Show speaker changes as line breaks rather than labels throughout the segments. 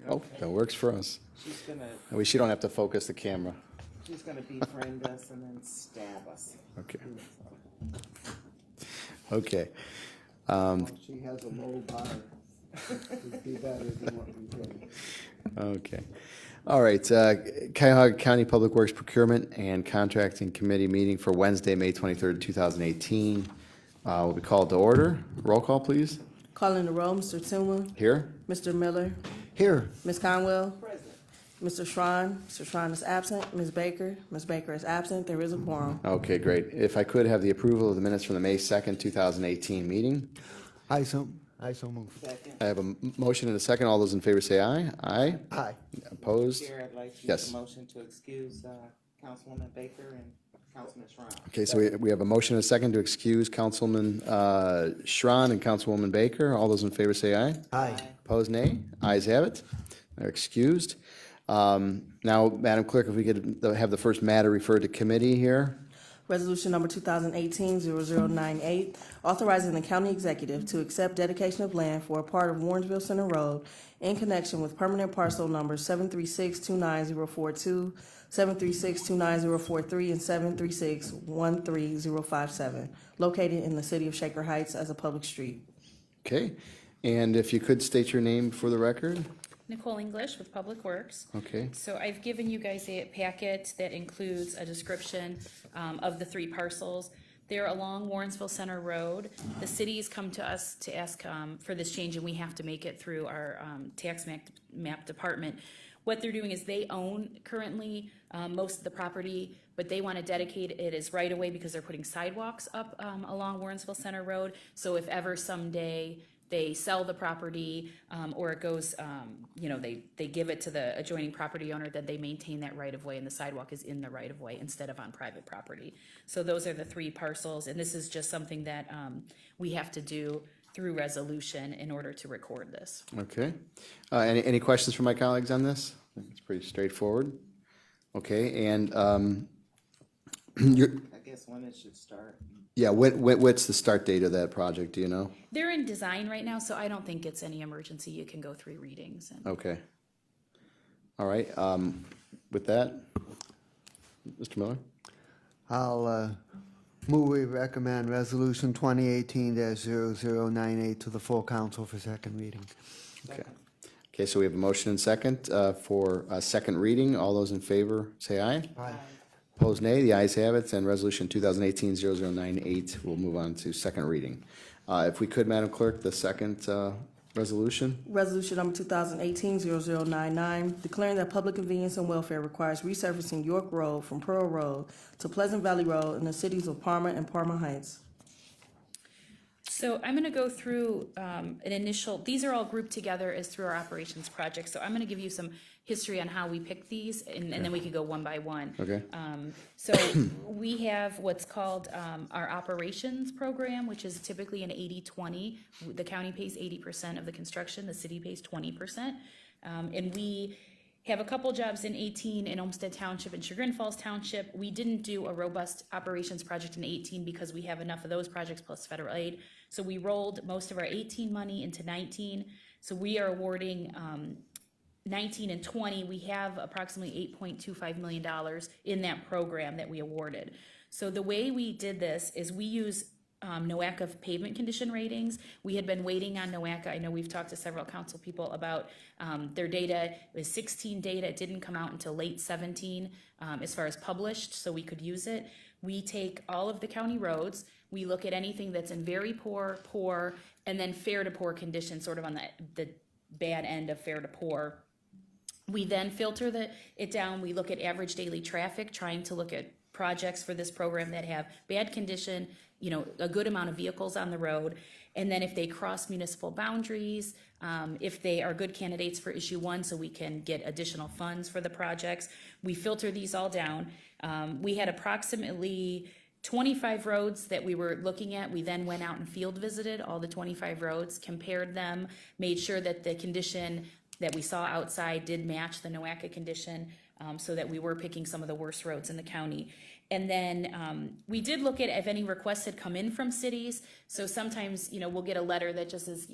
Oh, that works for us.
She's gonna,
That way she don't have to focus the camera.
she's gonna befriend us and then stab us.
Okay. Okay.
She has a low bar. It'd be better than what we did.
Okay. All right, Cuyahoga County Public Works Procurement and Contracting Committee meeting for Wednesday, May 23rd, 2018. Will be called to order. Roll call, please.
Calling the roll, Mr. Tuma,
Here?
Mr. Miller,
Here,
Ms. Conwell,
Present.
Mr. Schron. Mr. Schron is absent. Ms. Baker is absent. There is a quorum.
Okay, great. If I could have the approval of the minutes from the May 2nd, 2018 meeting.
I so move.
Second.
I have a motion and a second. All those in favor say aye. Aye.
Aye.
Opposed?
Chair, I'd like to
Yes.
make a motion to excuse Councilwoman Baker and Councilman Schron.
Okay, so we have a motion and a second to excuse Councilman Schron and Councilwoman Baker. All those in favor say aye.
Aye.
Opposed, nay. Ayes have it. They're excused. Now, Madam Clerk, if we could have the first matter referred to committee here.
Resolution number 2018-0098, authorizing the county executive to accept dedication of land for a part of Warrensville Center Road in connection with permanent parcel numbers 736-29042, 736-29043, and 736-13057, located in the city of Shaker Heights as a public street.
Okay, and if you could state your name for the record.
Nicole English with Public Works.
Okay,
So I've given you guys a packet that includes a description of the three parcels. They're along Warrensville Center Road. The city's come to us to ask for this change, and we have to make it through our tax map department. What they're doing is they own currently most of the property, but they want to dedicate it as right-of-way because they're putting sidewalks up along Warrensville Center Road. So if ever someday they sell the property, or it goes, they give it to the adjoining property owner, then they maintain that right-of-way, and the sidewalk is in the right-of-way instead of on private property. So those are the three parcels, and this is just something that we have to do through resolution in order to record this.
okay. Any questions from my colleagues on this? I think it's pretty straightforward. Okay, and you're,
I guess when it should start.
yeah, what's the start date of that project, do you know?
They're in design right now, so I don't think it's any emergency. You can go 3 readings. And
Okay. All right, with that, Mr. Miller?
I'll move we recommend resolution 2018-0098 to the full council for second reading.
Okay. Okay, so we have a motion and second for second reading. All those in favor, say aye.
Aye.
Opposed, nay. The ayes have it, and Resolution 2018-0098 will move on to second reading. If we could, Madam Clerk, the second resolution?
Resolution number 2018-0099, declaring that public convenience and welfare requires resurfacing York Road from Pearl Road to Pleasant Valley Road in the cities of Parma and Parma Heights.
So I'm going to go through these are all grouped together as through our operations project. So I'm going to give you some history on how we picked these, and then we could go one by one.
Okay.
So we have what's called our operations program, which is typically an 80-20. The county pays 80% of the construction, the city pays 20%. And we have a couple jobs in 18 in Olmsted Township and Chagrin Falls Township. We didn't do a robust operations project in 18 because we have enough of those projects plus federal aid. So we rolled most of our 18 money into 19. So we are awarding 19 and 20, we have approximately $8.25 million in that program that we awarded. So the way we did this is we use NOACA pavement condition ratings. We had been waiting on NOACA. I know we've talked to several council people about their data. It was 16 data. It didn't come out until late 17 as far as published, so we could use it. We take all of the county roads. We look at anything that's in very poor, and then fair to poor condition, sort of on the bad end of fair to poor. We then filter it down. We look at average daily traffic, trying to look at projects for this program that have bad condition, a good amount of vehicles on the road. And then if they cross municipal boundaries, if they are good candidates for issue 1, so we can get additional funds for the projects. We filter these all down. We had approximately 25 roads that we were looking at. We then went out and field visited all the 25 roads, compared them, made sure that the condition that we saw outside did match the NOACA condition, so that we were picking some of the worst roads in the county. And then we did look at if any requests had come in from cities. So sometimes, we'll get a letter that just says,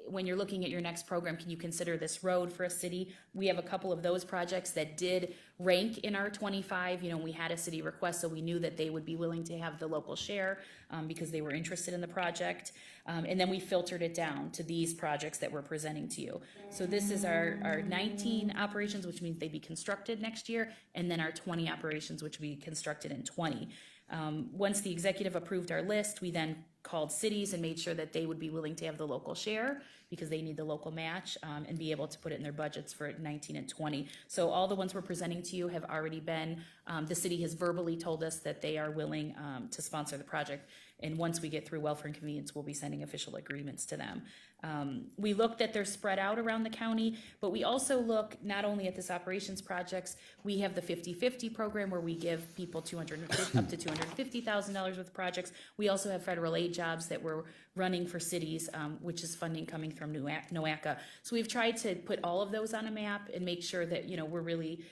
when you're looking at your next program, can you consider this road for a city? We have a couple of those projects that did rank in our 25. We had a city request, so we knew that they would be willing to have the local share because they were interested in the project. And then we filtered it down to these projects that we're presenting to you. So this is our 19 operations, which means they'd be constructed next year, and then our 20 operations, which will be constructed in 20. Once the executive approved our list, we then called cities and made sure that they would be willing to have the local share because they need the local match and be able to put it in their budgets for 19 and 20. So all the ones we're presenting to you have already been, the city has verbally told us that they are willing to sponsor the project. And once we get through welfare and convenience, we'll be sending official agreements to them. We looked that they're spread out around the county, but we also look not only at this operations projects, we have the 50-50 program where we give people up to $250,000 worth of projects. We also have federal aid jobs that we're running for cities, which is funding coming from NOACA. So we've tried to put all of those on a map and make sure that, we're really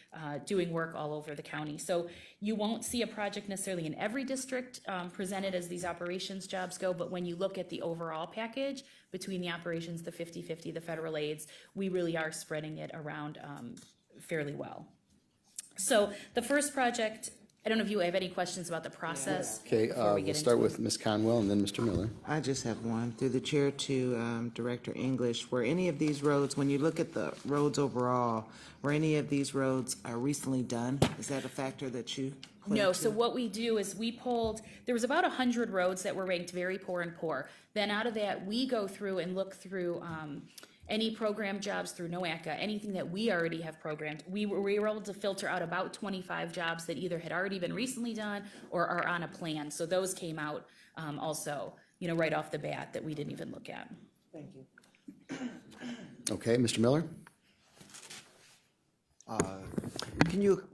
doing work all over the county. So you won't see a project necessarily in every district presented as these operations jobs go, but when you look at the overall package between the operations, the 50-50, the federal aids, we really are spreading it around fairly well. So the first project, I don't know if you have any questions about the process.
Okay,
before we get
we'll start
into
with Ms. Conwell and then Mr. Miller.
I just have one. Through the chair to Director English, were any of these roads, when you look at the roads overall, were any of these roads recently done? Is that a factor that you?
No, so what we do is there was about 100 roads that were ranked very poor and poor. Then out of that, we go through and look through any program jobs through NOACA, anything that we already have programmed. We were able to filter out about 25 jobs that either had already been recently done or are on a plan. So those came out also, right off the bat that we didn't even look at.
Thank you.
Okay, Mr. Miller?
Can you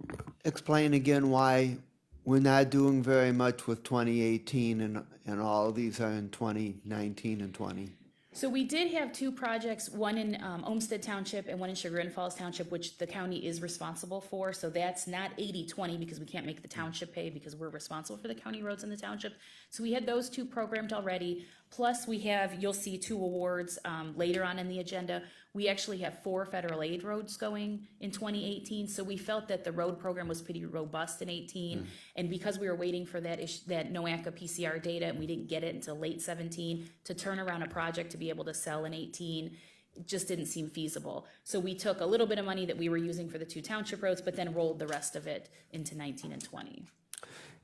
explain again why we're not doing very much with 2018 and all of these are in 2019 and 20?
So we did have two projects, one in Olmsted Township and one in Chagrin Falls Township, which the county is responsible for. So that's not 80-20 because we can't make the township pay because we're responsible for the county roads in the township. So we had those two programmed already. Plus we have, you'll see 2 awards later on in the agenda. We actually have 4 federal aid roads going in 2018. So we felt that the road program was pretty robust in 18. And because we were waiting for that NOACA PCR data and we didn't get it until late 17 to turn around a project to be able to sell in 18, it just didn't seem feasible. So we took a little bit of money that we were using for the 2 township roads, but then rolled the rest of it into 19 and 20.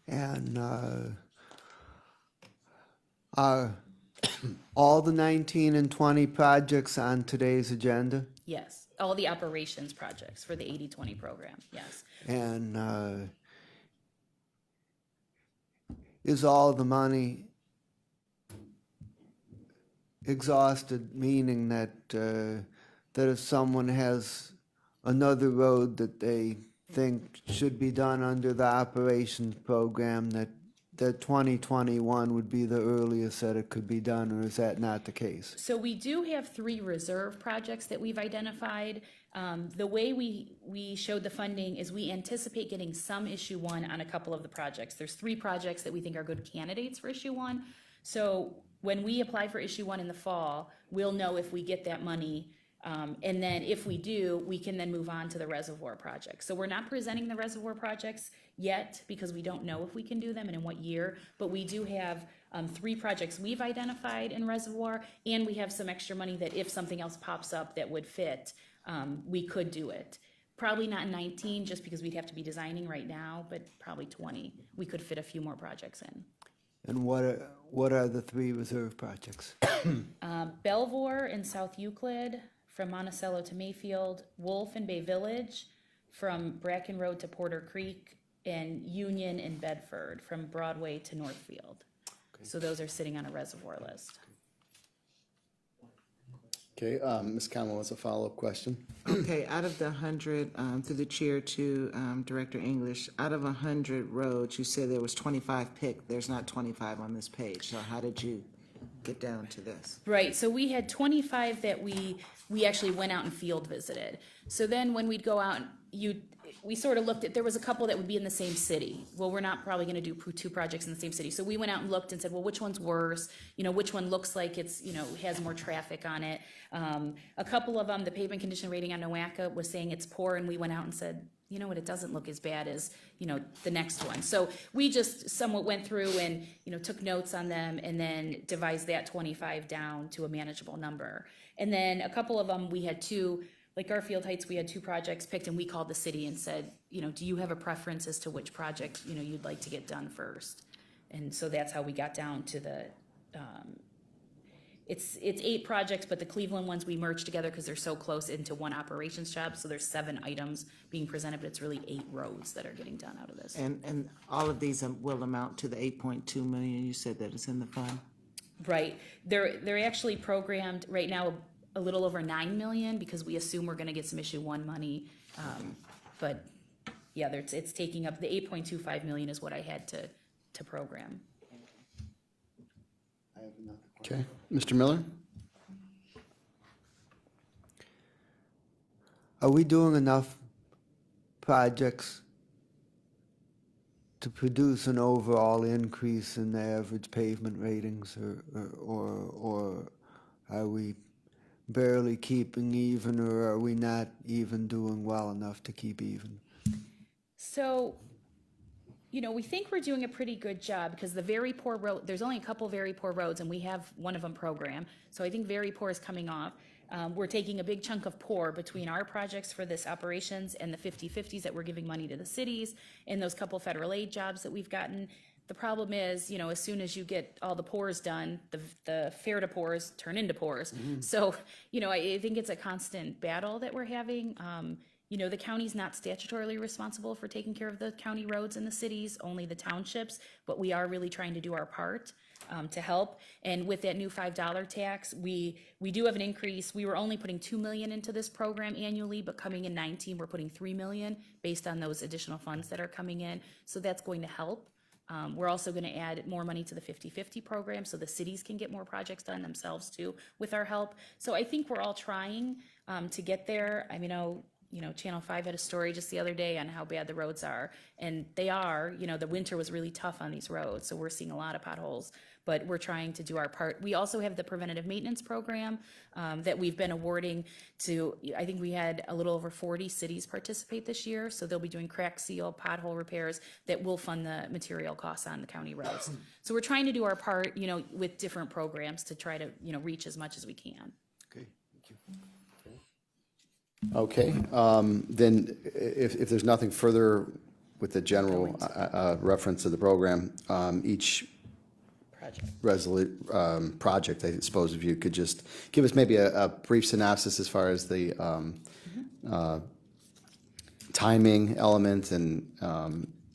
And are all the 19 and 20 projects on today's agenda?
Yes, all the operations projects for the 80-20 program, yes.
And is all the money exhausted, meaning that that if someone has another road that they think should be done under the operations program, that 2021 would be the earliest that it could be done, or is that not the case?
So we do have 3 reserve projects that we've identified. The way we showed the funding is we anticipate getting some issue 1 on a couple of the projects. There's 3 projects that we think are good candidates for issue 1. So when we apply for issue 1 in the fall, we'll know if we get that money. And then if we do, we can then move on to the reservoir projects. So we're not presenting the reservoir projects yet because we don't know if we can do them and in what year, but we do have 3 projects we've identified in reservoir, and we have some extra money that if something else pops up that would fit, we could do it. Probably not in 19 just because we'd have to be designing right now, but probably 20. We could fit a few more projects in.
And what are the 3 reserve projects?
Belvoir in South Euclid, from Monticello to Mayfield, Wolf and Bay Village, from Bracken Road to Porter Creek, and Union and Bedford, from Broadway to Northfield. So those are sitting on a reservoir list.
Okay, Ms. Conwell has a follow-up question.
Okay, out of the 100, through the chair to Director English, out of 100 roads, you said there was 25 picked. There's not 25 on this page. So how did you get down to this?
Right, so we had 25 that we actually went out and field visited. So then when we'd go out, we sort of looked at, there was a couple that would be in the same city. Well, we're not probably gonna do two projects in the same city. So we went out and looked and said, well, which one's worse? Which one looks like it's, has more traffic on it? A couple of them, the pavement condition rating on Nowaka was saying it's poor, and we went out and said, you know what, it doesn't look as bad as, the next one. So we just somewhat went through and, took notes on them and then devised that 25 down to a manageable number. And then a couple of them, we had two, like Garfield Heights, we had two projects picked, and we called the city and said, do you have a preference as to which project, you'd like to get done first? And so that's how we got down to the, it's 8 projects, but the Cleveland ones we merged together because they're so close into one operations job. So there's 7 items being presented, but it's really 8 roads that are getting done out of this.
And all of these will amount to the 8.2 million you said that is in the fund?
Right. They're actually programmed right now a little over 9 million because we assume we're going to get some issue 1 money. But yeah, it's taking up the 8.25 million is what I had to program.
Okay, Mr. Miller?
Are we doing enough projects to produce an overall increase in the average pavement ratings, or are we barely keeping even, or are we not even doing well enough to keep even?
So, we think we're doing a pretty good job because the very poor road, there's only a couple very poor roads, and we have one of them programmed. So I think very poor is coming off. We're taking a big chunk of poor between our projects for this operations and the 50/50s that we're giving money to the cities and those couple federal aid jobs that we've gotten. The problem is, as soon as you get all the pours done, the fair to pours turn into pours. So, I think it's a constant battle that we're having. The county's not statutorily responsible for taking care of the county roads in the cities, only the townships, but we are really trying to do our part to help. And with that new $5 tax, we do have an increase. We were only putting $2 million into this program annually, but coming in 19, we're putting $3 million based on those additional funds that are coming in. So that's going to help. We're also going to add more money to the 50/50 program so the cities can get more projects done themselves too with our help. So I think we're all trying to get there. I mean, Channel 5 had a story just the other day on how bad the roads are, and they are. The winter was really tough on these roads, so we're seeing a lot of potholes, but we're trying to do our part. We also have the preventative maintenance program that we've been awarding to, I think we had a little over 40 cities participate this year, so they'll be doing crack seal, pothole repairs that will fund the material costs on the county roads. So we're trying to do our part, with different programs to try to, reach as much as we can.
Okay, thank you.
Okay, then if there's nothing further with the general reference to the program, each project, I suppose if you could just give us maybe a brief synopsis as far as the timing element and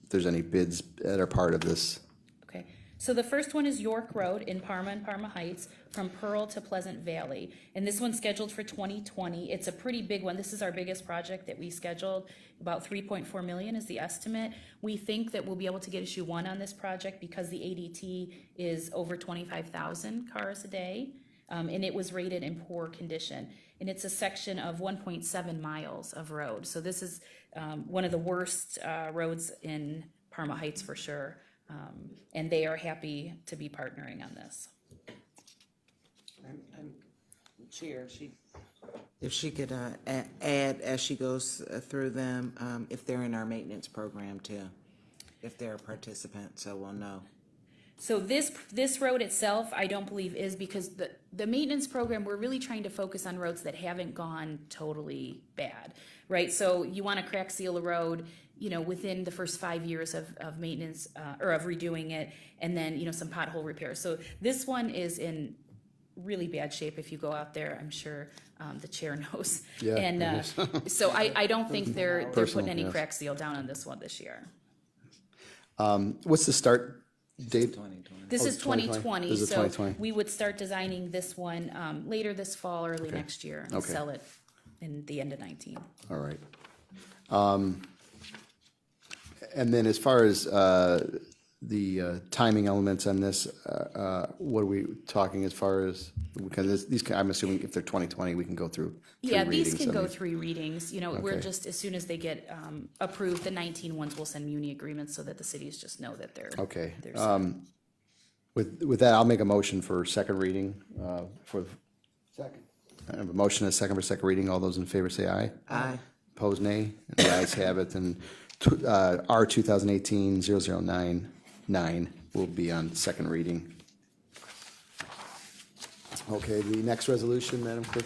if there's any bids that are part of this.
Okay, so the first one is York Road in Parma and Parma Heights from Pearl to Pleasant Valley. And this one's scheduled for 2020. It's a pretty big one. This is our biggest project that we scheduled. About 3.4 million is the estimate. We think that we'll be able to get issue 1 on this project because the ADT is over 25,000 cars a day. And it was rated in poor condition. And it's a section of 1.7 miles of road. So this is one of the worst roads in Parma Heights for sure. And they are happy to be partnering on this.
And Chair, if she could add as she goes through them, if they're in our maintenance program too, if they're a participant, so we'll know.
So this road itself, I don't believe is, because the maintenance program, we're really trying to focus on roads that haven't gone totally bad, right? So you want to crack seal a road, within the first 5 years of maintenance or of redoing it, and then, some pothole repairs. So this one is in really bad shape. If you go out there, I'm sure the chair knows.
Yeah,
and so I don't think they're putting any
yes.
crack seal down on this one this year.
What's the start date?
This is 2020,
This is
so
2020.
we would start designing this one later this fall, early next year, and
Okay.
sell it in the end of 19.
All right. And then as far as timing elements on this, what are we talking as far as, because these, I'm assuming if they're 2020, we can go through three
Yeah, these
readings
can
on
go
these.
3 readings. You know, we're
Okay.
just, as soon as they get approved, the 19 ones will send muni agreements so that the cities just know that they're.
Okay.
they're set.
With that, I'll make a motion for second reading, for,
Second.
I have a motion and a second for second reading. All those in favor say aye.
Aye.
Opposed, nay. The ayes have it, and R 2018-0099 will be on second reading. Okay, the next resolution, Madam Clerk?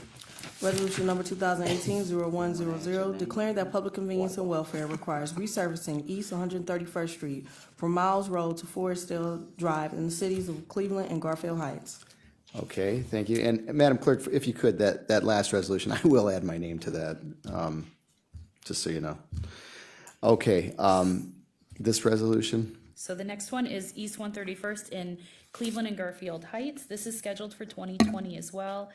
Resolution number 2018-0100, declaring that public convenience and welfare requires resurfacing East 131st Street from Miles Road to Forestdale Drive in the cities of Cleveland and Garfield Heights.
Okay, thank you. And Madam Clerk, if you could, that last resolution, I will add my name to that, just so you know. Okay, this resolution,
So the next one is East 131st in Cleveland and Garfield Heights. This is scheduled for 2020 as well.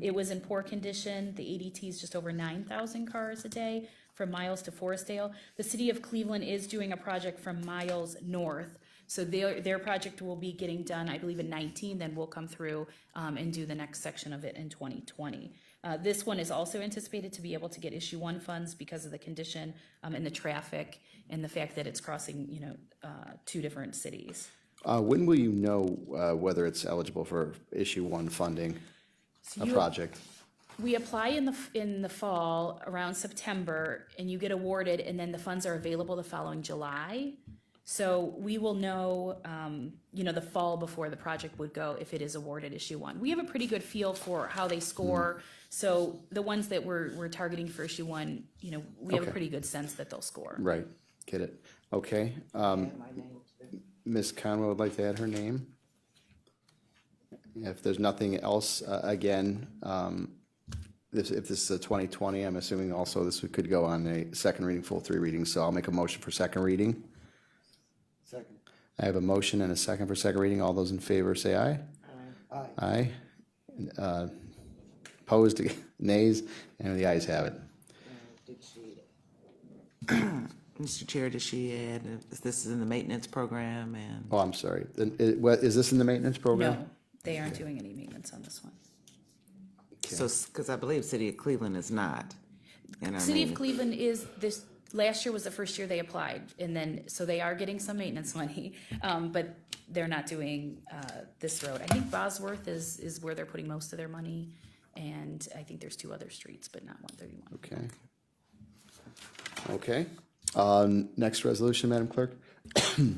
It was in poor condition. The ADT is just over 9,000 cars a day from Miles to Forestdale. The city of Cleveland is doing a project from Miles north. So their project will be getting done, I believe, in 19, then we'll come through and do the next section of it in 2020. This one is also anticipated to be able to get issue 1 funds because of the condition and the traffic and the fact that it's crossing, 2 different cities.
when will you know whether it's eligible for issue 1 funding, a project?
We apply in the fall around September, and you get awarded, and then the funds are available the following July. So we will know, the fall before the project would go if it is awarded issue 1. We have a pretty good feel for how they score. So the ones that we're targeting for issue 1, we have a
Okay.
pretty good sense that they'll score.
Right, get it. Okay. Ms. Conway would like to add her name. If there's nothing else, again, if this is a 2020, I'm assuming also this could go on a second reading, full 3 readings. So I'll make a motion for second reading.
Second.
I have a motion and a second for second reading. All those in favor say aye.
Aye.
Aye. Opposed, nays, and the ayes have it.
Mr. Chair, did she add, this is in the maintenance program and?
Oh, I'm sorry. Is this in the maintenance program?
No, they aren't doing any maintenance on this one.
So, because I believe City of Cleveland is not. in our
City of
maintenance.
Cleveland is this, last year was the first year they applied, and then, so they are getting some maintenance money, but they're not doing, this road. I think Bosworth is where they're putting most of their money, and I think there's 2 other streets, but not 131.
Okay. Next resolution, Madam Clerk?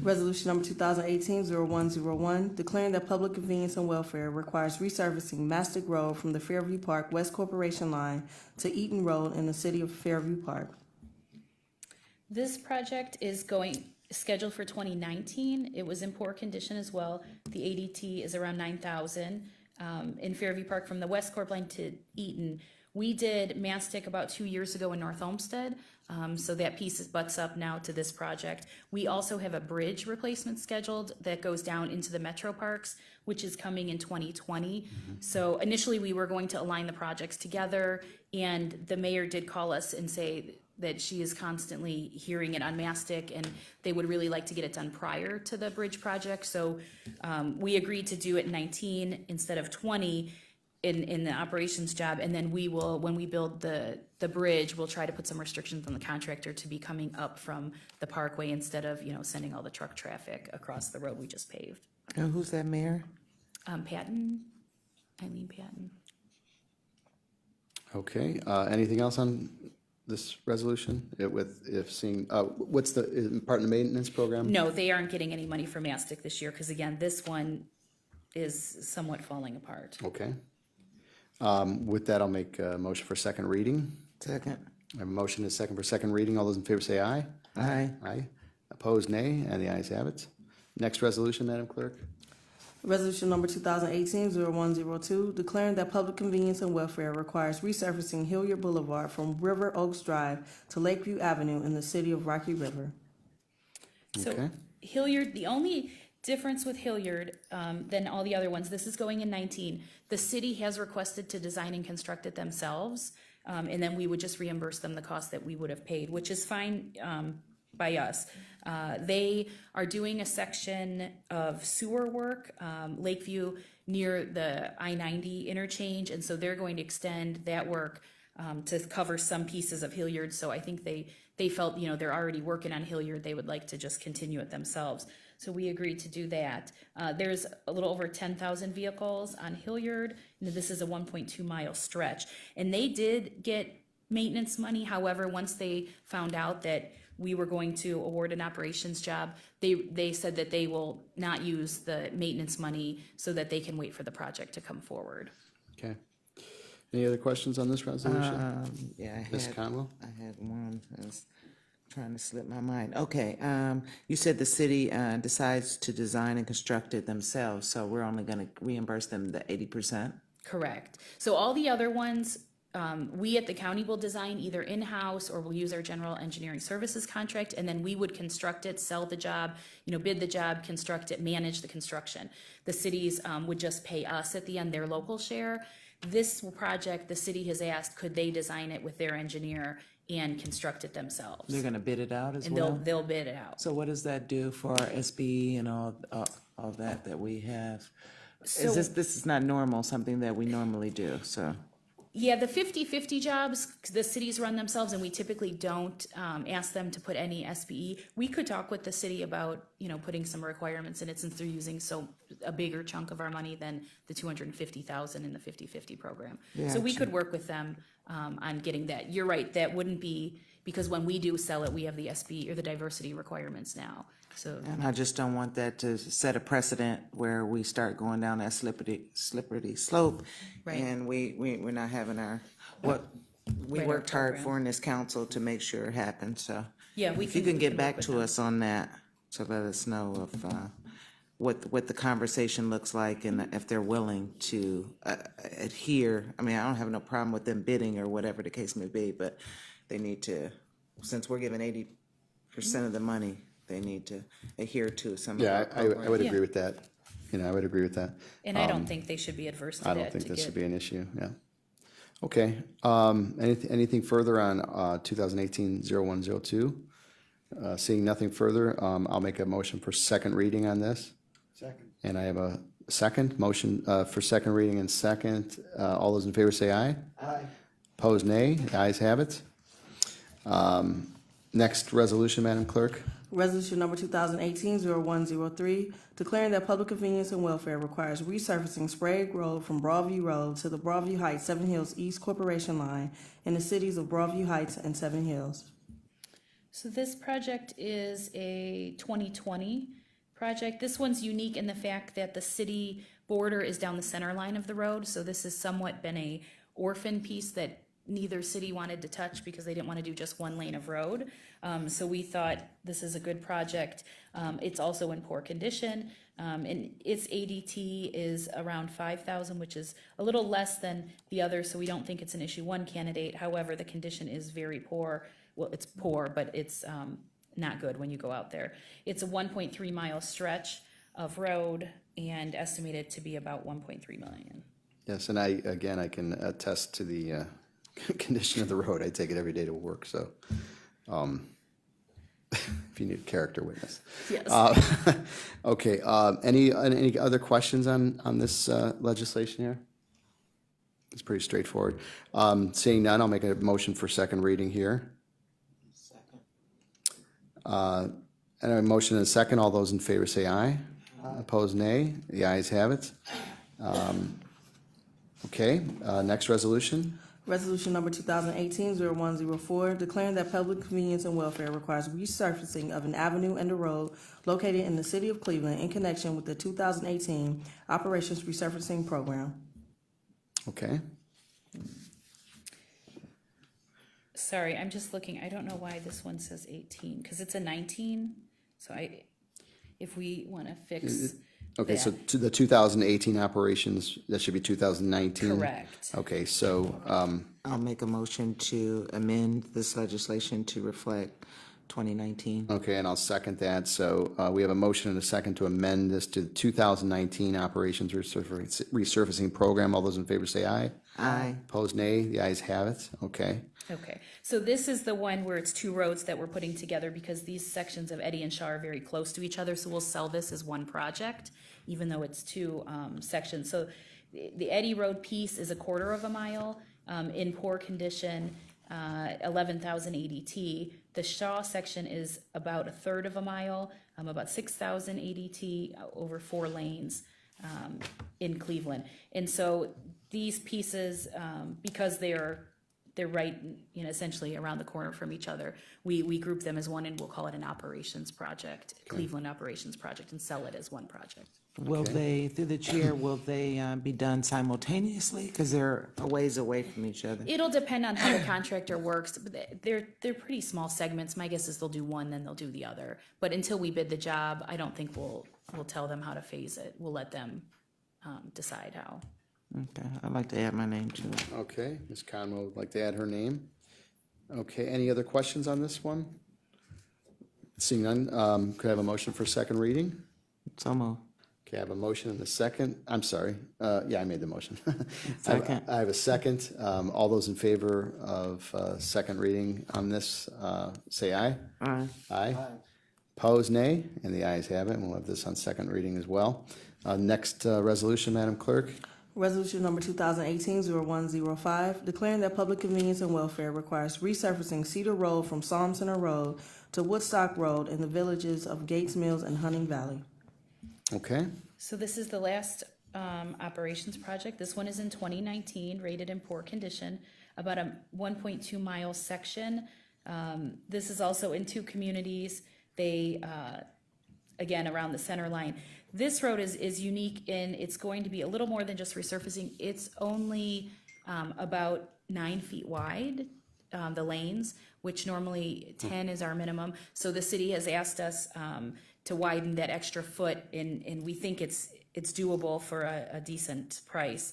Resolution number 2018-0101, declaring that public convenience and welfare requires resurfacing Mastic Road from the Fairview Park West Corporation line to Eaton Road in the city of Fairview Park.
This project is scheduled for 2019. It was in poor condition as well. The ADT is around 9,000 in Fairview Park from the West Corp line to Eaton. We did Mastic about 2 years ago in North Olmsted, so that piece butts up now to this project. We also have a bridge replacement scheduled that goes down into the metro parks, which is coming in 2020. So initially, we were going to align the projects together, and the mayor did call us and say that she is constantly hearing it on Mastic, and they would really like to get it done prior to the bridge project. So we agreed to do it in 19 instead of 20, in the operations job, and then we will, when we build the bridge, we'll try to put some restrictions on the contractor to be coming up from the parkway instead of, sending all the truck traffic across the road we just paved.
And who's that mayor?
Patton, Eileen Patton.
Okay, anything else on this resolution? What's is it part of the maintenance program?
No, they aren't getting any money from Mastic this year, because again, this one is somewhat falling apart.
Okay. With that, I'll make a motion for second reading.
Second.
I have a motion and a second for second reading. All those in favor say aye.
Aye.
Aye. Opposed, nay, and the ayes have it. Next resolution, Madam Clerk?
Resolution number 2018-0102, declaring that public convenience and welfare requires resurfacing Hilliard Boulevard from River Oaks Drive to Lakeview Avenue in the city of Rocky River.
So
Okay.
Hilliard, the only difference with Hilliard than all the other ones, this is going in 19. The city has requested to design and construct it themselves, and then we would just reimburse them the cost that we would have paid, which is fine by us. They are doing a section of sewer work, Lakeview, near the I-90 interchange, and so they're going to extend that work to cover some pieces of Hilliard. So I think they felt, they're already working on Hilliard, they would like to just continue it themselves. So we agreed to do that. There's a little over 10,000 vehicles on Hilliard, and this is a 1.2 mile stretch. And they did get maintenance money. However, once they found out that we were going to award an operations job, they said that they will not use the maintenance money so that they can wait for the project to come forward.
Okay. Any other questions on this resolution?
Yeah,
Ms. Conwell?
I had one. I was trying to slip my mind. Okay, you said the city decides to design and construct it themselves, so we're only going to reimburse them the 80%?
Correct. So all the other ones, we at the county will design either in-house or we'll use our general engineering services contract, and then we would construct it, sell the job, bid the job, construct it, manage the construction. The cities would just pay us at the end their local share. This project, the city has asked, could they design it with their engineer and construct it themselves?
They're going to bid it out as
And
well?
they'll bid it out.
So what does that do for our SBE and all that we have?
So-
This is not normal, something that we normally do, so.
Yeah, the 50-50 jobs, the cities run themselves, and we typically don't ask them to put any SBE. We could talk with the city about, putting some requirements in it, since they're using a bigger chunk of our money than the $250,000 in the 50-50 program. So we could work with them on getting that. You're right, that wouldn't be, because when we do sell it, we have the SBE or the diversity requirements now. So
And I just don't want that to set a precedent where we start going down that slippery slope.
Right.
And we're not having what we
Right, our
worked hard
program.
for in this council to make sure it happens, so.
Yeah, we
If you
can-
can
we
get
can
back
work with
to
them.
us on that, to let us know of what the conversation looks like and if they're willing to adhere. I mean, I don't have no problem with them bidding or whatever the case may be, but they need to, since we're giving 80% of the money, they need to adhere to some of
Yeah,
our
I would
programs.
agree with that. I would agree with that.
and I don't think they should be adverse to that.
I don't think
to
this
get-
should be an issue, yeah. Okay, anything further on 2018-0102? Seeing nothing further, I'll make a motion for second reading on this.
Second.
And I have a second, motion for second reading and second. All those in favor say aye.
Aye.
Opposed, nay. The ayes have it. Next resolution, Madam Clerk.
Resolution number 2018-0103, declaring that public convenience and welfare requires resurfacing Sprague Road from Broadview Road to the Broadview Heights, Seven Hills East Corporation line in the cities of Broadview Heights and Seven Hills.
So this project is a 2020 project. This one's unique in the fact that the city border is down the center line of the road, so this has somewhat been a orphan piece that neither city wanted to touch because they didn't want to do just one lane of road. So we thought this is a good project. It's also in poor condition, and its ADT is around 5,000, which is a little less than the others, so we don't think it's an issue one candidate. However, the condition is very poor. Well, it's poor, but it's not good when you go out there. It's a 1.3 mile stretch of road and estimated to be about 1.3 million.
Yes, and I can attest to the condition of the road. I take it every day to work, so if you need a character witness.
Yes.
Okay, any other questions on this legislation here? It's pretty straightforward. Seeing none, I'll make a motion for second reading here. And a motion and a second. All those in favor say aye. Opposed, nay. The ayes have it. Okay, next resolution.
Resolution number 2018-0104, declaring that public convenience and welfare requires resurfacing of an avenue and a road located in the city of Cleveland in connection with the 2018 Operations Resurfacing Program.
Okay,
Sorry, I'm just looking, I don't know why this one says 18, because it's a 19, so if we want to fix
okay, so
that.
to the 2018 operations, that should be 2019?
Correct.
Okay, so,
I'll make a motion to amend this legislation to reflect 2019.
Okay, and I'll second that. So we have a motion and a second to amend this to the 2019 Operations Resurfacing Program. All those in favor say aye.
Aye.
Opposed, nay. The ayes have it. Okay.
Okay, so this is the one where it's two roads that we're putting together because these sections of Eddy and Shaw are very close to each other, so we'll sell this as one project, even though it's two sections. So the Eddy Road piece is 1/4 of a mile, in poor condition, 11,000 ADT. The Shaw section is about 1/3 of a mile, about 6,000 ADT over 4 lanes in Cleveland. And so these pieces, because they're right, you know, essentially around the corner from each other, we group them as one, and we'll call it an operations project, Cleveland operations project, and sell it as one project.
Will they, through the chair, will they be done simultaneously? Because they're a ways away from each other.
It'll depend on how the contractor works, but they're pretty small segments. My guess is they'll do one, then they'll do the other. But until we bid the job, I don't think we'll tell them how to phase it. We'll let them decide how.
Okay, I'd like to add my name to it.
Okay, Ms. Conwell would like to add her name. Okay, any other questions on this one? Seeing none, could I have a motion for second reading?
So moved.
Okay, I have a motion and a second. I'm sorry. Yeah, I made the motion.
Second.
I have a second. All those in favor of second reading on this, say aye.
Aye.
Aye. Opposed, nay, and the ayes have it. We'll have this on second reading as well. Next resolution, Madam Clerk.
Resolution number 2018-0105, declaring that public convenience and welfare requires resurfacing Cedar Road from Psalm Center Road to Woodstock Road in the villages of Gates Mills and Hunting Valley.
Okay,
So this is the last operations project. This one is in 2019, rated in poor condition, about a 1.2 mile section. This is also in 2 communities. They, again, around the center line. This road is unique in it's going to be a little more than just resurfacing. It's only about 9 feet wide, the lanes, which normally 10 is our minimum. So the city has asked us to widen that extra foot, and we think it's doable for a decent price.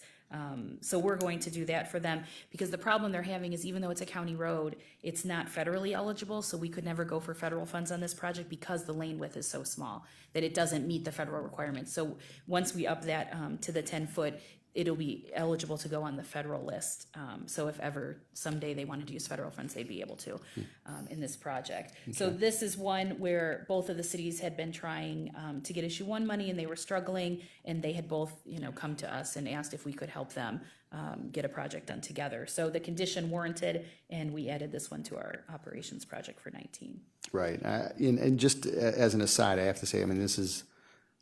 So we're going to do that for them, because the problem they're having is, even though it's a county road, it's not federally eligible, so we could never go for federal funds on this project because the lane width is so small that it doesn't meet the federal requirements. So once we up that to the 10-foot, it'll be eligible to go on the federal list. So if ever someday they wanted to use federal funds, they'd be able to in this project. So this is one where both of the cities had been trying to get issue 1 money, and they were struggling, and they had both, come to us and asked if we could help them get a project done together. So the condition warranted, and we added this one to our operations project for 19.
right. And just as an aside, I have to say, I mean, this is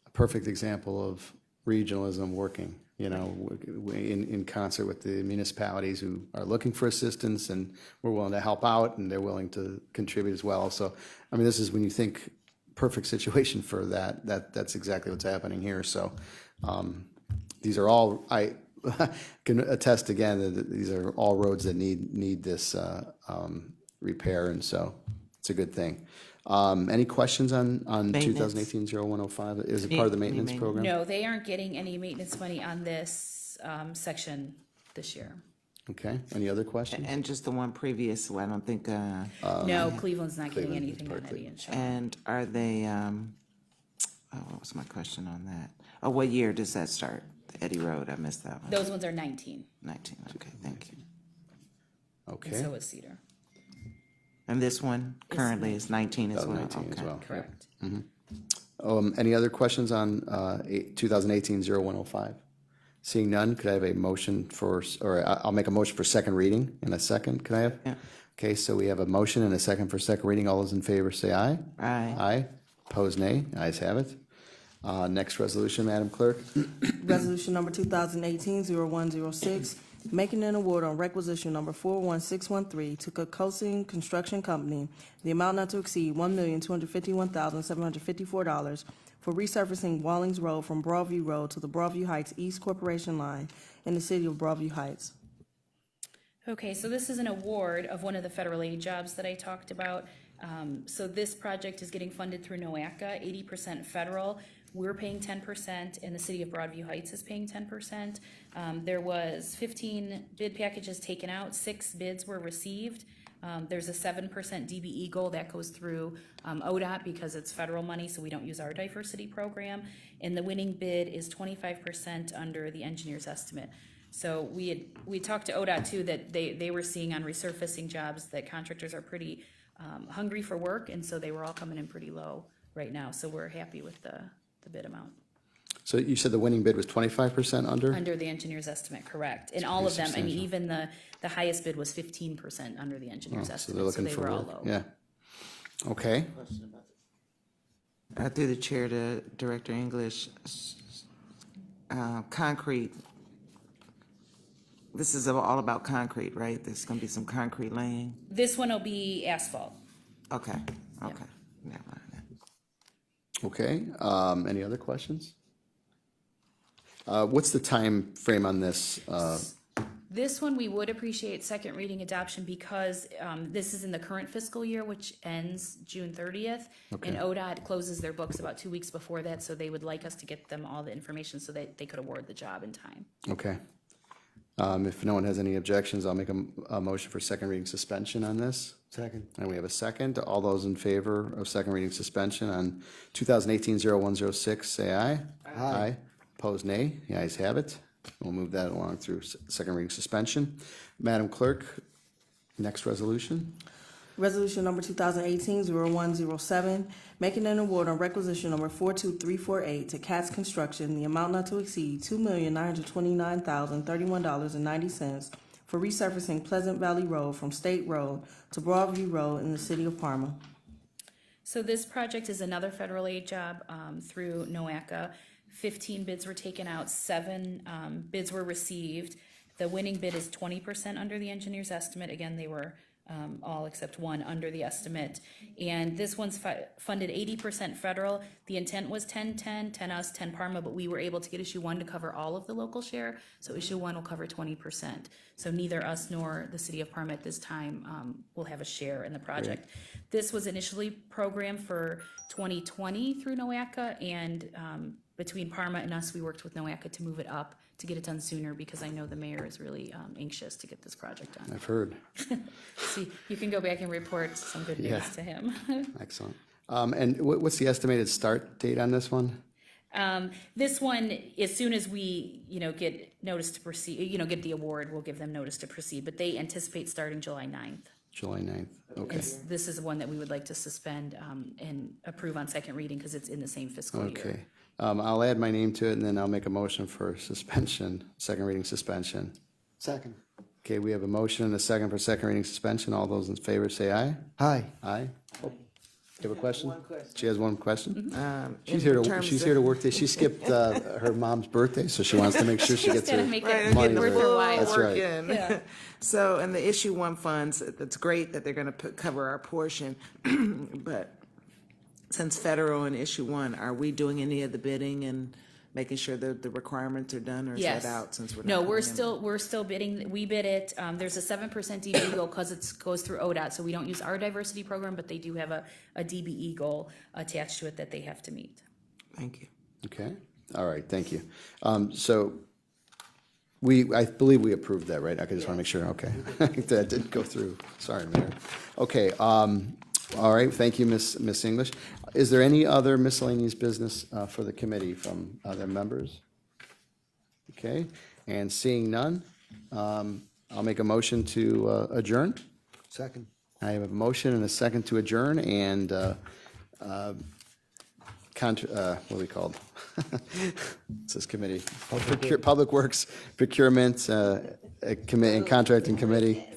a perfect example of regionalism working, in concert with the municipalities who are looking for assistance, and we're willing to help out, and they're willing to contribute as well. So, I mean, this is, when you think perfect situation for that's exactly what's happening here. So, these are all, I can attest again that these are all roads that need this repair, and so it's a good thing. Any questions on
Maintenance.
2018-0105? Is it part of the maintenance program?
No, they aren't getting any maintenance money on this section this year.
Okay, any other questions?
And just the one previous, I don't think,
No, Cleveland's not getting
Cleveland is
anything
part
on
of
Eddy and Shaw.
and are they, what was my question on that? Oh, what year does that start? The Eddy Road, I missed that one.
Those ones are 19,
19, okay, thank you.
and
Okay,
so is Cedar.
And this one currently is 19 as well?
2019 as
Okay.
well.
Correct.
Any other questions on 2018-0105? Seeing none, could I have a motion I'll make a motion for second reading in a second. Can I have?
Yeah.
Okay, so we have a motion and a second for second reading. All those in favor say aye.
Aye.
Aye. Opposed, nay. Ayes have it. Next resolution, Madam Clerk.
Resolution number 2018-0106, making an award on requisition number 41613 to Kokosing Construction Company, the amount not to exceed $1,251,754 for resurfacing Wallings Road from Broadview Road to the Broadview Heights East Corporation line in the city of Broadview Heights.
Okay, so this is an award of one of the federal aid jobs that I talked about. So this project is getting funded through NOACA, 80% federal. We're paying 10%, and the city of Broadview Heights is paying 10%. There was 15 bid packages taken out, 6 bids were received. There's a 7% DBE goal that goes through ODOT because it's federal money, so we don't use our diversity program. And the winning bid is 25% under the engineer's estimate. So we talked to ODOT too, that they were seeing on resurfacing jobs that contractors are pretty hungry for work, and so they were all coming in pretty low right now. So we're happy with the bid amount.
So you said the winning bid was 25% under?
Under the engineer's estimate, correct. And all of them, I mean, even the highest bid was 15% under the engineer's
So
estimate,
they're
so
looking
they
for
were all
work.
low.
Yeah. Okay.
Through the chair to Director English, concrete, this is all about concrete, right? There's gonna be some concrete laying?
This one will be asphalt.
Okay, okay. Never mind then.
Okay. Any other questions? What's the time frame on this?
This one, we would appreciate second reading adoption because this is in the current fiscal year, which ends June 30th. And ODOT closes their books about 2 weeks before that, so they would like us to get them all the information so that they could award the job in time.
Okay. If no one has any objections, I'll make a motion for second reading suspension on this.
Second.
And we have a second. All those in favor of second reading suspension on 2018-0106, say aye. Aye. Opposed, nay. The ayes have it. We'll move that along through second reading suspension. Madam Clerk, next resolution.
Resolution number 2018-0107, making an award on requisition number 42348 to Katz Construction, the amount not to exceed $2,929,031.90 for resurfacing Pleasant Valley Road from State Road to Broadview Road in the city of Parma.
So this project is another federal aid job through NOACA. 15 bids were taken out, 7 bids were received. The winning bid is 20% under the engineer's estimate. Again, they were all except one under the estimate. And this one's funded 80% federal. The intent was 10-10, 10 us, 10 Parma, but we were able to get issue 1 to cover all of the local share. So issue 1 will cover 20%. So neither us nor the city of Parma at this time will have a share in the project. Great. This was initially programmed for 2020 through NOACA, and between Parma and us, we worked with NOACA to move it up to get it done sooner because I know the mayor is really anxious to get this project done.
I've heard.
See, you can go back and report some good news to him.
Excellent. And what's the estimated start date on this one?
This one, as soon as we, get notice to proceed, get the award, we'll give them notice to proceed, but they anticipate starting July 9th.
July 9th, okay.
And this is the one that we would like to suspend and approve on second reading because it's in the same fiscal year.
Okay. I'll add my name to it, and then I'll make a motion for suspension, second reading suspension.
Second.
Okay, we have a motion and a second for second reading suspension. All those in favor say aye.
Aye.
Aye. Oh, you have a question?
One question.
She has one question? She's
in
here to,
terms
she's
of-
here to work. She skipped her mom's birthday, so she wants to make sure she gets her.
Gotta make
Right,
it
money
getting
for
the
it.
full
That's
work
right.
in.
Yeah.
So, and the issue 1 funds, it's great that they're gonna cover our portion, but since federal and issue 1, are we doing any of the bidding and making sure that the requirements are done, or is
Yes.
that out since we're not?
No, we're
putting in-
still bidding. We bid it. There's a 7% DBE goal because it goes through ODOT, so we don't use our diversity program, but they do have a DBE goal attached to it that they have to meet.
Thank you.
Okay, all right, thank you. So I believe we approved that, right? I just want to make sure, okay. That didn't go through. Sorry, Mayor. Okay, all right, thank you, Miss English. Is there any other miscellaneous business for the committee from other members? Okay, and seeing none, I'll make a motion to adjourn.
Second.
I have a motion and a second to adjourn, and what are we called? What's this committee? Public Works, Procurement, Committee, and Contracting Committee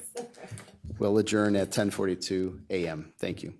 will adjourn at 10:42 a.m. Thank you.